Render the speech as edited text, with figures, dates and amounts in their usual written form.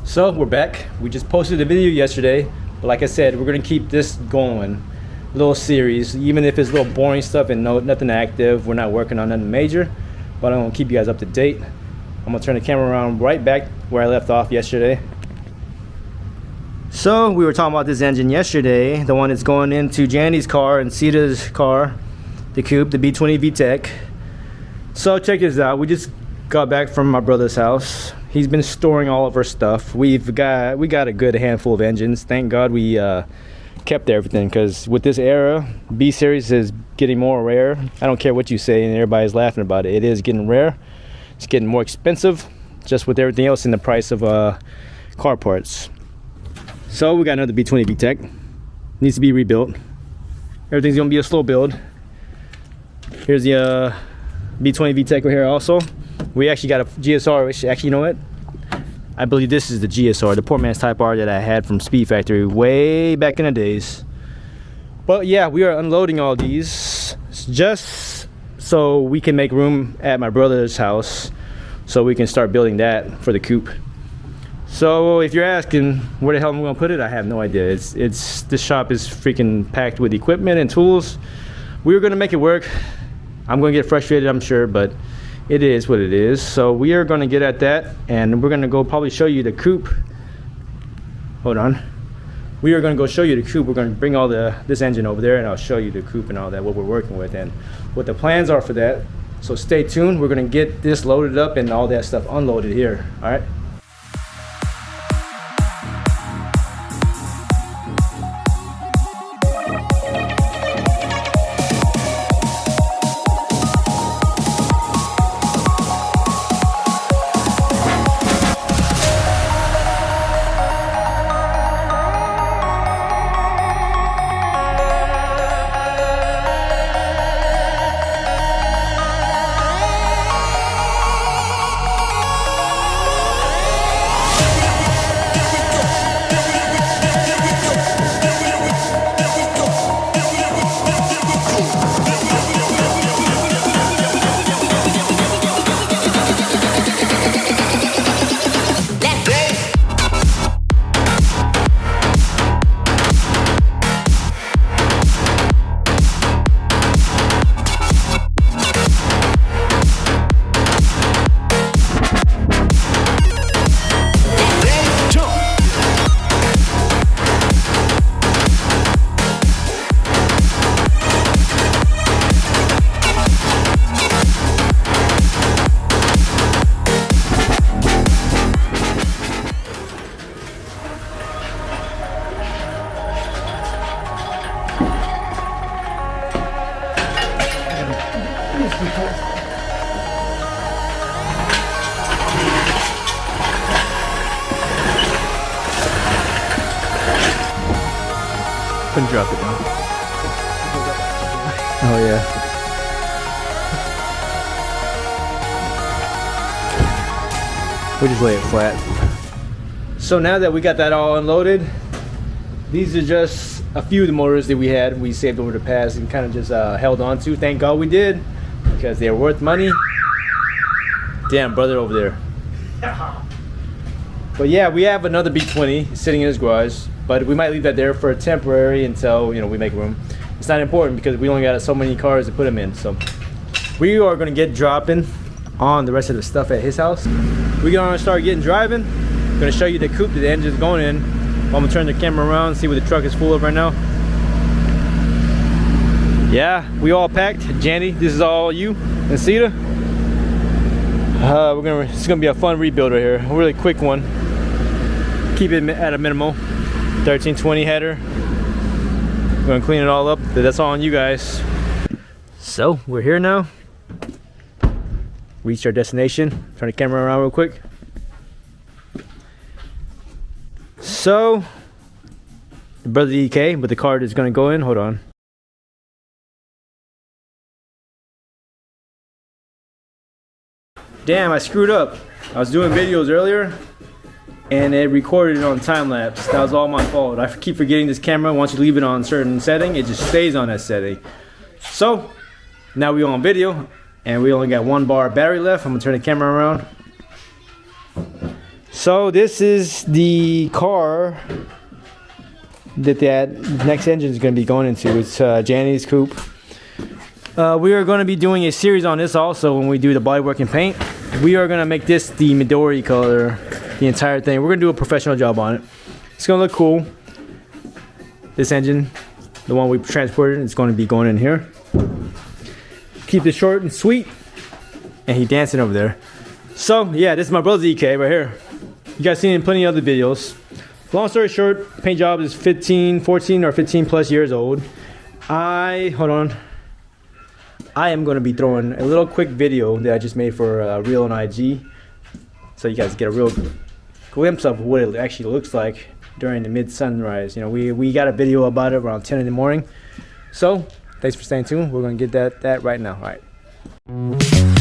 So we're back. We just posted a video yesterday, but like I said, we're gonna keep this going. Little series, even if it's a little boring stuff and nothing active. We're not working on nothing major, but I'm gonna keep you guys up to date. I'm gonna turn the camera around right back where I left off yesterday. So we were talking about this engine yesterday, the one that's going into Jandy's car and Sita's car, the coupe, the B20 vtec. So check this out. We just got back from my brother's house. He's been storing all of our stuff. We got a good handful of engines. Thank God we kept everything, because with this era, B series is getting more rare. I don't care what you say, and everybody's laughing about it. It is getting rare. It's getting more expensive, just with everything else in the price of car parts. So we got another B20 vtec. Needs to be rebuilt. Everything's gonna be a slow build. Here's the B20 vtec right here also. We actually got a GSR, which actually, you know what? I believe this is the GSR, the poor man's Type R that I had from Speed Factory way back in the days. But yeah, we are unloading all these just so we can make room at my brother's house, so we can start building that for the coupe. So if you're asking where the hell I'm gonna put it, I have no idea. This shop is freaking packed with equipment and tools. We were gonna make it work. I'm gonna get frustrated, I'm sure, but it is what it is. So we are gonna get at that, and we're gonna go probably show you the coupe. Hold on. We are gonna go show you the coupe. We're gonna bring all this engine over there, and I'll show you the coupe and all that, what we're working with and what the plans are for that. So stay tuned. We're gonna get this loaded up and all that stuff unloaded here. All right. Couldn't drop it down. Oh yeah. We'll just lay it flat. So now that we got that all unloaded, these are just a few of the motors that we saved over the past and kind of just held on to. Thank God we did, because they're worth money. Damn, brother over there. But yeah, we have another B20 sitting in his garage, but we might leave that there for a temporary until, we make room. It's not important because we only got so many cars to put them in. So we are gonna get dropping on the rest of the stuff at his house. We're gonna start getting driving. I'm gonna show you the coupe that the engine's going in. I'm gonna turn the camera around and see what the truck is full of right now. Yeah, we all packed. Jandy, this is all you and Sita. It's gonna be a fun rebuild right here. A really quick one. Keep it at a minimal. 1320 header. We're gonna clean it all up, but that's all on you guys. So we're here now. Reached our destination. Turn the camera around real quick. So the brother DK, but the card is gonna go in. Hold on. Damn, I screwed up. I was doing videos earlier and it recorded it on time lapse. That was all my fault. I keep forgetting this camera. Once you leave it on a certain setting, it just stays on that setting. So now we're on video and we only got 1 bar of battery left. I'm gonna turn the camera around. So this is the car that next engine is going to be going into. It's Janny's coupe. We are going to be doing a series on this also when we do the bodywork and paint. We are going to make this the Midori color, the entire thing. We're going to do a professional job on it. It's going to look cool. This engine, the one we transported, is going to be going in here. Keep it short and sweet. And he dancing over there. So yeah, this is my brother's EK right here. You guys seen it in plenty of other videos. Long story short, paint job is 14 or 15 plus years old. Hold on. I am going to be throwing a little quick video that I just made for Reel on IG, so you guys get a real glimpse of what it actually looks like during the mid sunrise. You know, we got a video about it around 10 in the morning. So thanks for staying tuned. We're going to get that right now. All right.